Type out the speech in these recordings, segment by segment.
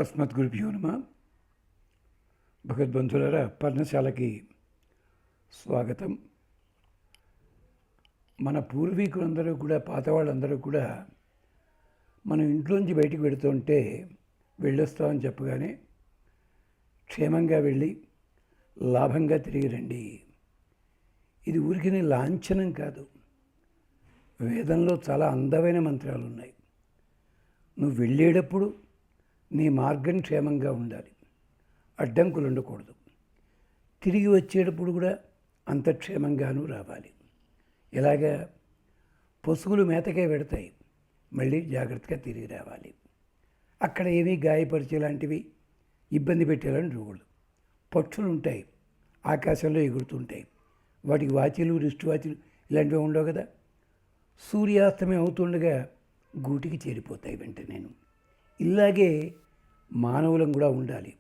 అస్మద్గురుభ్యో నమః. భగవద్బంధులారా, పర్ణశాలకి స్వాగతం. మన పూర్వీకులందరూ కూడా, పాత వాళ్ళందరూ కూడా మనం ఇంట్లోంచి బయటికి వెళుతుంటే వెళ్ళొస్తామని చెప్పగానే క్షేమంగా వెళ్ళి లాభంగా తిరిగి రండి. ఇది ఊరికినే లాంఛనం కాదు. వేదంలో చాలా అందమైన మంత్రాలు ఉన్నాయి. నువ్వు వెళ్ళేటప్పుడు నీ మార్గం క్షేమంగా ఉండాలి, అడ్డంకులు ఉండకూడదు. తిరిగి వచ్చేటప్పుడు కూడా అంత క్షేమంగానూ రావాలి. ఇలాగా పశువులు మేతకే పెడతాయి, మళ్ళీ జాగ్రత్తగా తిరిగి రావాలి. అక్కడ ఏమీ గాయపరిచేలాంటివి, ఇబ్బంది పెట్టేలాంటి చూడకూడదు. పక్షులు ఉంటాయి, ఆకాశంలో ఎగురుతుంటాయి. వాటికి వాచీలు, రిస్ట్ వాచీలు ఇలాంటివి ఉండవు కదా. సూర్యాస్తమయం అవుతుండగా గూటికి చేరిపోతాయి వెంటనేను. ఇలాగే మానవులం కూడా ఉండాలి.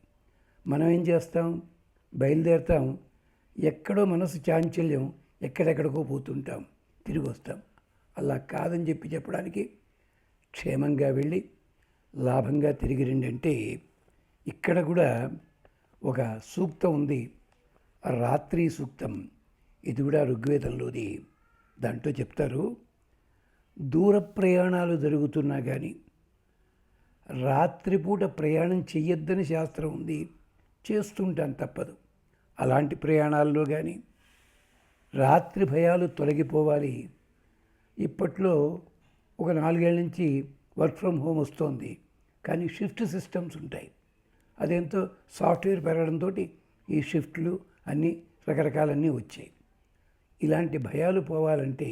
మనం ఏం చేస్తాం, బయలుదేరుతాం, ఎక్కడో మనసు చాంచల్యం, ఎక్కడెక్కడికో పోతుంటాం, తిరిగి వస్తాం. అలా కాదని చెప్పడానికి క్షేమంగా వెళ్ళి లాభంగా తిరిగి రండి అంటే, ఇక్కడ కూడా ఒక సూక్తం ఉంది, రాత్రి సూక్తం. ఇది కూడా ఋగ్వేదంలోది. దాంట్లో చెప్తారు, దూర ప్రయాణాలు జరుగుతున్నా కానీ రాత్రిపూట ప్రయాణం చెయ్యొద్దని శాస్త్రం ఉంది. చేస్తుంటాను, తప్పదు. అలాంటి ప్రయాణాల్లో కానీ రాత్రి భయాలు తొలగిపోవాలి. ఇప్పట్లో ఒక 4 ఏళ్ళ నుంచి వర్క్ ఫ్రమ్ హోమ్ వస్తోంది, కానీ షిఫ్ట్ సిస్టమ్స్ ఉంటాయి. అదేంతో సాఫ్ట్వేర్ పెరగడంతో ఈ షిఫ్ట్లు అన్నీ రకరకాలన్నీ వచ్చాయి. ఇలాంటి భయాలు పోవాలంటే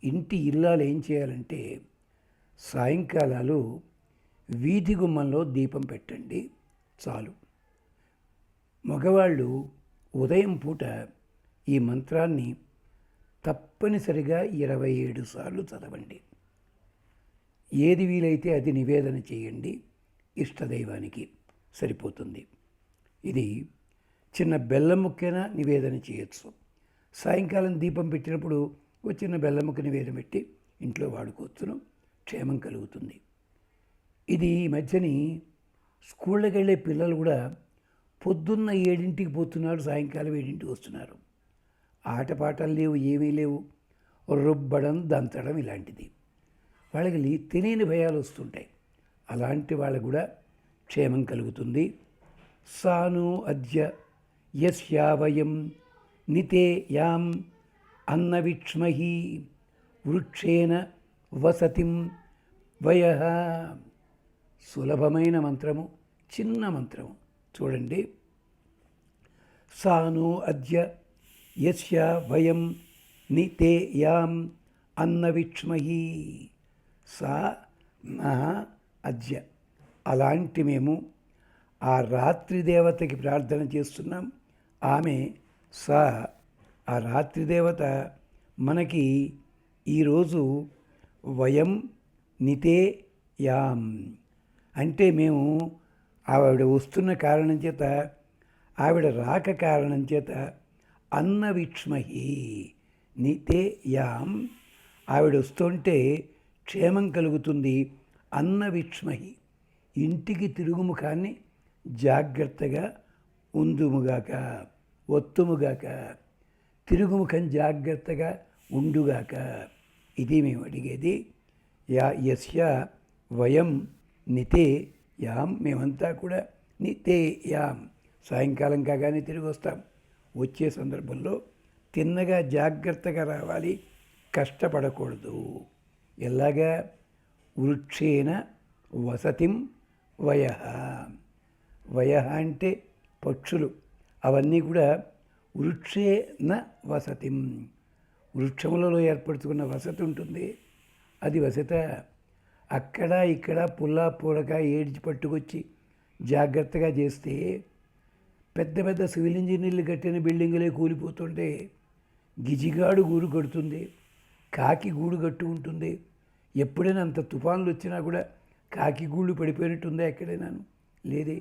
ఇంటి ఇల్లాలు ఏం చేయాలంటే, సాయంకాలాలు వీధి గుమ్మంలో దీపం పెట్టండి చాలు. మగవాళ్ళు ఉదయం పూట ఈ మంత్రాన్ని తప్పనిసరిగా 27 సార్లు చదవండి. ఏది వీలైతే అది నివేదన చేయండి, ఇష్టదైవానికి సరిపోతుంది. ఇది చిన్న బెల్లం ముక్కైనా నివేదన చేయొచ్చు. సాయంకాలం దీపం పెట్టినప్పుడు ఒక చిన్న బెల్లం ముక్క నివేదన పెట్టి ఇంట్లో వాడుకోవచ్చును, క్షేమం కలుగుతుంది. ఇది ఈ మధ్యని స్కూళ్ళకి వెళ్ళే పిల్లలు కూడా పొద్దున్న 7ంటికి పోతున్నారు, సాయంకాలం 7ంటికి వస్తున్నారు. ఆటపాటలు లేవు, ఏమీ లేవు. రుబ్బడం, దంచడం ఇలాంటిది. వాళ్ళకి తెలియని భయాలు వస్తుంటాయి. అలాంటి వాళ్ళకు కూడా క్షేమం కలుగుతుంది. సాను అద్య యస్యావయం నితే యాం అన్నవిక్ష్మహి వృక్షేణ వసతిం వయః. సులభమైన మంత్రము, చిన్న మంత్రము. చూడండి, సాను అద్య యస్య వయం నితే యాం అన్నవిక్ష్మహి. సా నా అద్య. అలాంటి మేము ఆ రాత్రి దేవతకి ప్రార్థన చేస్తున్నాం. ఆమె సా, ఆ రాత్రి దేవత మనకి ఈరోజు వయం నితే యాం అంటే, మేము ఆవిడ వస్తున్న కారణం చేత, ఆవిడ రాక కారణం చేత అన్నవిక్ష్మహి నితే యాం, ఆవిడ వస్తుంటే క్షేమం కలుగుతుంది. అన్నవిక్ష్మహి, ఇంటికి తిరుగుముఖాన్ని జాగ్రత్తగా ఉందుముగాక, ఒత్తుముగాక, తిరుగుముఖం జాగ్రత్తగా ఉండుగాక. ఇది మేము అడిగేది. యస్య వయం నితే యాం, మేమంతా కూడా నితే యాం, సాయంకాలం కాగానే తిరిగి వస్తాం. వచ్చే సందర్భంలో తిన్నగా జాగ్రత్తగా రావాలి, కష్టపడకూడదు. ఎలాగా, వృక్షేణ వసతిం వయః. వయః అంటే పక్షులు, అవన్నీ కూడా వృక్షేణ వసతిం, వృక్షములలో ఏర్పరచుకున్న వసతి ఉంటుంది. అది వసత. అక్కడ ఇక్కడ పుల్లా పూలక ఏడ్చి పట్టుకొచ్చి జాగ్రత్తగా చేస్తే పెద్ద పెద్ద సివిల్ ఇంజనీర్లు కట్టిన బిల్డింగులే కూలిపోతుంటే గిజిగాడు గూడు కడుతుంది, కాకి గూడు కట్టు ఉంటుంది. ఎప్పుడైనా అంత తుఫాన్లు వచ్చినా కూడా కాకి గూళ్ళు పడిపోయినట్టుందా ఎక్కడైనాను? లేదే.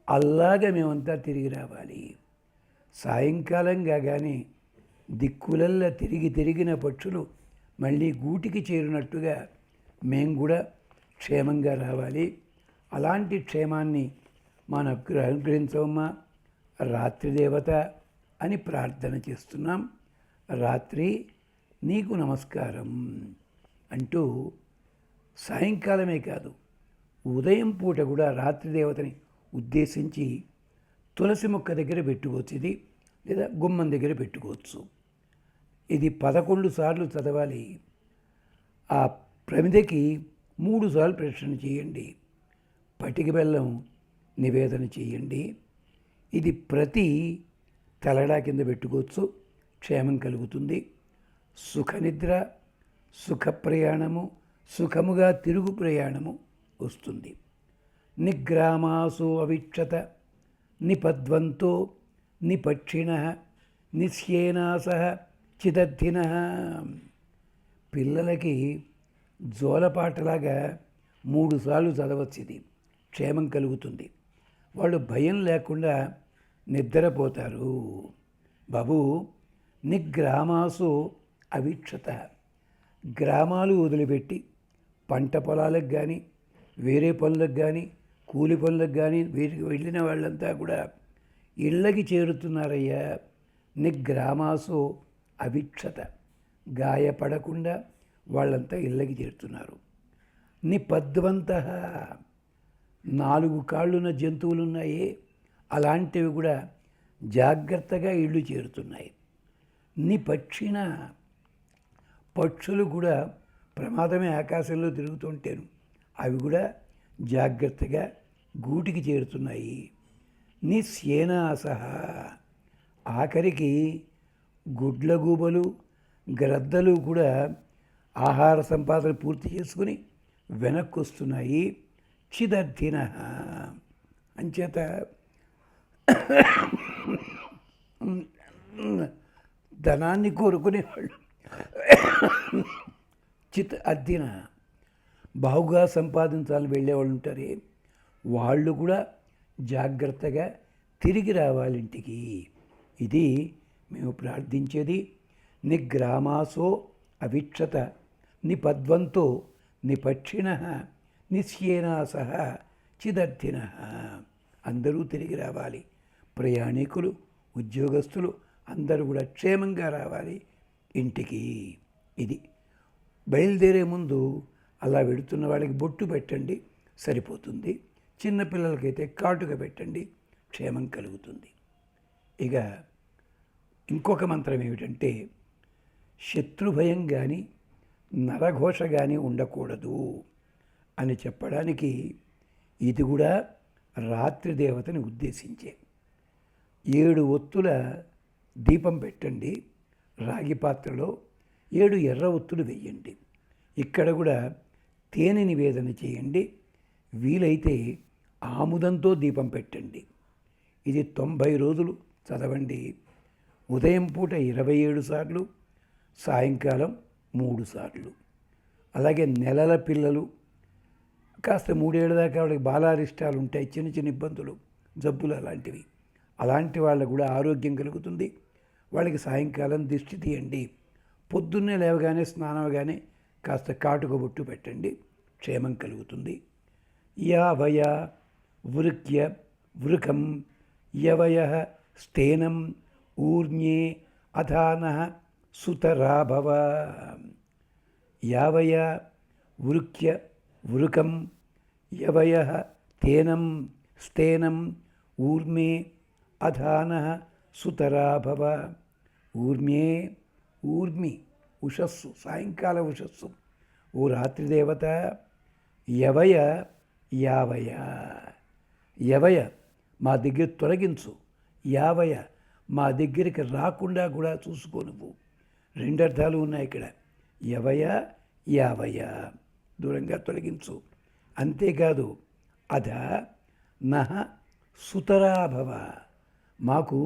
అలాగా మేమంతా తిరిగి రావాలి. సాయంకాలం కాగానే దిక్కులల్లా తిరిగిన పక్షులు మళ్ళీ గూటికి చేరినట్టుగా మేము కూడా క్షేమంగా రావాలి. అలాంటి క్షేమాన్ని అనుగ్రహించవమ్మా రాత్రి దేవత అని ప్రార్థన చేస్తున్నాం. రాత్రి నీకు నమస్కారం అంటూ సాయంకాలమే కాదు, ఉదయం పూట కూడా రాత్రి దేవతని ఉద్దేశించి తులసి మొక్క దగ్గర పెట్టుకోవచ్చు, ఇది లేదా గుమ్మం దగ్గర పెట్టుకోవచ్చు. ఇది 11 సార్లు చదవాలి. ఆ ప్రమిదకి 3 సార్లు ప్రదక్షిణ చేయండి. పటిక బెల్లం నివేదన చేయండి. ఇది ప్రతి తలడా కింద పెట్టుకోవచ్చు. క్షేమం కలుగుతుంది. సుఖనిద్ర, సుఖ ప్రయాణము, సుఖముగా తిరుగు ప్రయాణము వస్తుంది. నిగ్రామాసో అవిక్షత నిపద్వంతో నిపక్షిణ నిశ్యేనాస చిదర్థిన. పిల్లలకి జోలపాటలాగా 3 సార్లు చదవచ్చు. ఇది క్షేమం కలుగుతుంది. వాళ్ళు భయం లేకుండా నిద్రపోతారు. బాబు, నిగ్రామాసు అవిక్షత, గ్రామాలు వదిలిపెట్టి పంట పొలాలకు కానీ వేరే పనులకు కానీ కూలి పనులకు కానీ వీటికి వెళ్ళిన వాళ్ళంతా కూడా ఇళ్ళకి చేరుతున్నారయ్యా. నిగ్రామాసు అవిక్షత, గాయపడకుండా వాళ్ళంతా ఇళ్ళకి చేరుతున్నారు. నిపద్వంత, 4 కాళ్ళున్న జంతువులున్నాయి, అలాంటివి కూడా జాగ్రత్తగా ఇళ్ళు చేరుతున్నాయి. నిపక్షిణ, పక్షులు కూడా ప్రమాదమే ఆకాశంలో తిరుగుతుంటేను అవి కూడా జాగ్రత్తగా గూటికి చేరుతున్నాయి. నిశ్యేనాసహ, ఆఖరికి గుడ్లగూబలు గ్రద్దలు కూడా ఆహార సంపాదన పూర్తి చేసుకుని వెనక్కి వస్తున్నాయి. చిదర్థిన, అంచేత ధనాన్ని కోరుకునేవాళ్ళు చిత్ అర్థిన, బాగుగా సంపాదించాలని వెళ్ళేవాళ్ళు ఉంటారే, వాళ్ళు కూడా జాగ్రత్తగా తిరిగి రావాలి ఇంటికి. ఇది మేము ప్రార్థించేది. నిగ్రామాసో అవిక్షత నిపద్వంతో నిపక్షిణ నిశ్యేనాస చిదర్థిన. అందరూ తిరిగి రావాలి. ప్రయాణికులు, ఉద్యోగస్తులు అందరూ కూడా క్షేమంగా రావాలి ఇంటికి. ఇది బయలుదేరే ముందు అలా వెడుతున్న వాళ్ళకి బొట్టు పెట్టండి, సరిపోతుంది. చిన్నపిల్లలకైతే కాటుక పెట్టండి, క్షేమం కలుగుతుంది. ఇక ఇంకొక మంత్రం ఏమిటంటే, శత్రుభయం కానీ నరఘోష కానీ ఉండకూడదు అని చెప్పడానికి ఇది కూడా రాత్రి దేవతని ఉద్దేశించే. 7 ఒత్తుల దీపం పెట్టండి, రాగి పాత్రలో 7 ఎర్ర ఒత్తులు వేయండి. ఇక్కడ కూడా తేనె నివేదన చేయండి. వీలైతే ఆముదంతో దీపం పెట్టండి. ఇది 90 రోజులు చదవండి. ఉదయం పూట 27 సార్లు, సాయంకాలం 3 సార్లు. అలాగే నెలల పిల్లలు కాస్త 3 ఏళ్ళ దాకా వాళ్ళకి బాలారిష్టాలు ఉంటాయి, చిన్న చిన్న ఇబ్బందులు, జబ్బులు అలాంటివి. అలాంటి వాళ్ళకు కూడా ఆరోగ్యం కలుగుతుంది. వాళ్ళకి సాయంకాలం దిష్టి తీయండి. పొద్దున్నే లేవగానే స్నానవగానే కాస్త కాటుక బొట్టు పెట్టండి, క్షేమం కలుగుతుంది. యావయ వృక్య వృకం యవయ స్థేనం ఊర్ణ్యే అధాన సుతరాభవ. యావయ వృక్య వృకం యవయ తేనం స్థేనం ఊర్మే అధాన సుతరాభవ. ఊర్మ్యే, ఊర్మి ఉషస్సు, సాయంకాల ఉషస్సు. ఓ రాత్రి దేవత, యవయ యావయ, యవయ మా దగ్గర తొలగించు, యావయ మా దగ్గరికి రాకుండా కూడా చూసుకో నువ్వు. 2 అర్థాలు ఉన్నాయి ఇక్కడ. యవయ యావయ, దూరంగా తొలగించు. అంతేకాదు అధ నహ సుతరాభవ, మాకు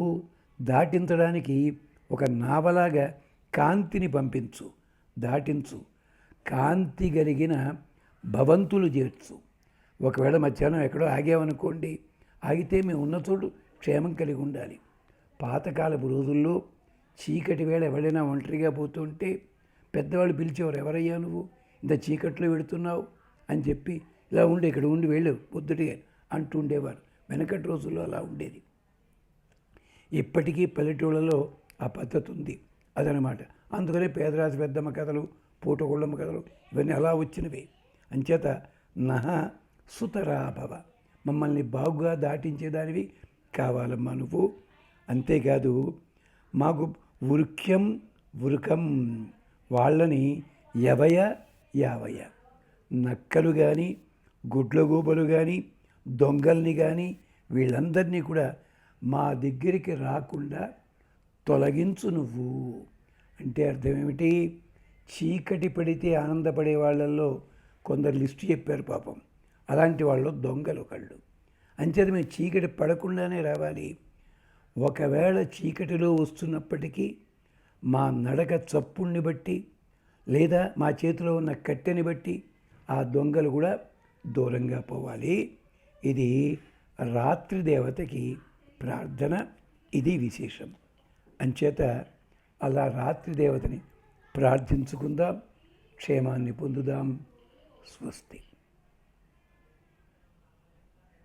దాటించడానికి ఒక నావలాగా కాంతిని పంపించు, దాటించు. కాంతి కలిగిన భవంతులు చేర్చు. ఒకవేళ మధ్యాహ్నం ఎక్కడో ఆగామనుకోండి, ఆగితే మేము ఉన్న చోటు క్షేమం కలిగి ఉండాలి. పాతకాలపు రోజుల్లో చీకటి వేళ ఎవరైనా ఒంటరిగా పోతుంటే పెద్దవాళ్ళు పిలిచేవారు, ఎవరయ్యా నువ్వు ఇంత చీకట్లో వెడుతున్నావు అని చెప్పి ఇలా ఉండి ఇక్కడ ఉండి వెళ్ళు పొద్దుటే అంటూ ఉండేవారు. వెనకటి రోజుల్లో అలా ఉండేది. ఇప్పటికీ పల్లెటూళ్ళలో ఆ పద్ధతి ఉంది. అదనమాట. అందుకనే పేదరాజు పెద్దమ్మ కథలు, పూటగొళ్ళమ్మ కథలు ఇవన్నీ అలా వచ్చినవి. అంచేత నహ సుతరాభవ, మమ్మల్ని బాగుగా దాటించేదానివి కావాలమ్మా నువ్వు. అంతేకాదు మాకు ఉరుక్యం ఉరుకం, వాళ్ళని యవయ యావయ, నక్కలు కానీ గుడ్లగూబలు కానీ దొంగల్ని కానీ వీళ్ళందరినీ కూడా మా దగ్గరికి రాకుండా తొలగించు నువ్వు. అంటే అర్థం ఏమిటి? చీకటి పడితే ఆనందపడే వాళ్ళల్లో కొందరు లిస్టు చెప్పారు పాపం. అలాంటి వాళ్ళు దొంగలు ఒకళ్ళు. అంచేత మేము చీకటి పడకుండానే రావాలి. ఒకవేళ చీకటిలో వస్తున్నప్పటికీ మా నడక చప్పుణ్ణి బట్టి లేదా మా చేతిలో ఉన్న కట్టెని బట్టి ఆ దొంగలు కూడా దూరంగా పోవాలి. ఇది రాత్రి దేవతకి ప్రార్థన. ఇది విశేషం. అంచేత అలా రాత్రి దేవతని ప్రార్థించుకుందాం, క్షేమాన్ని పొందుదాం. స్వస్తి.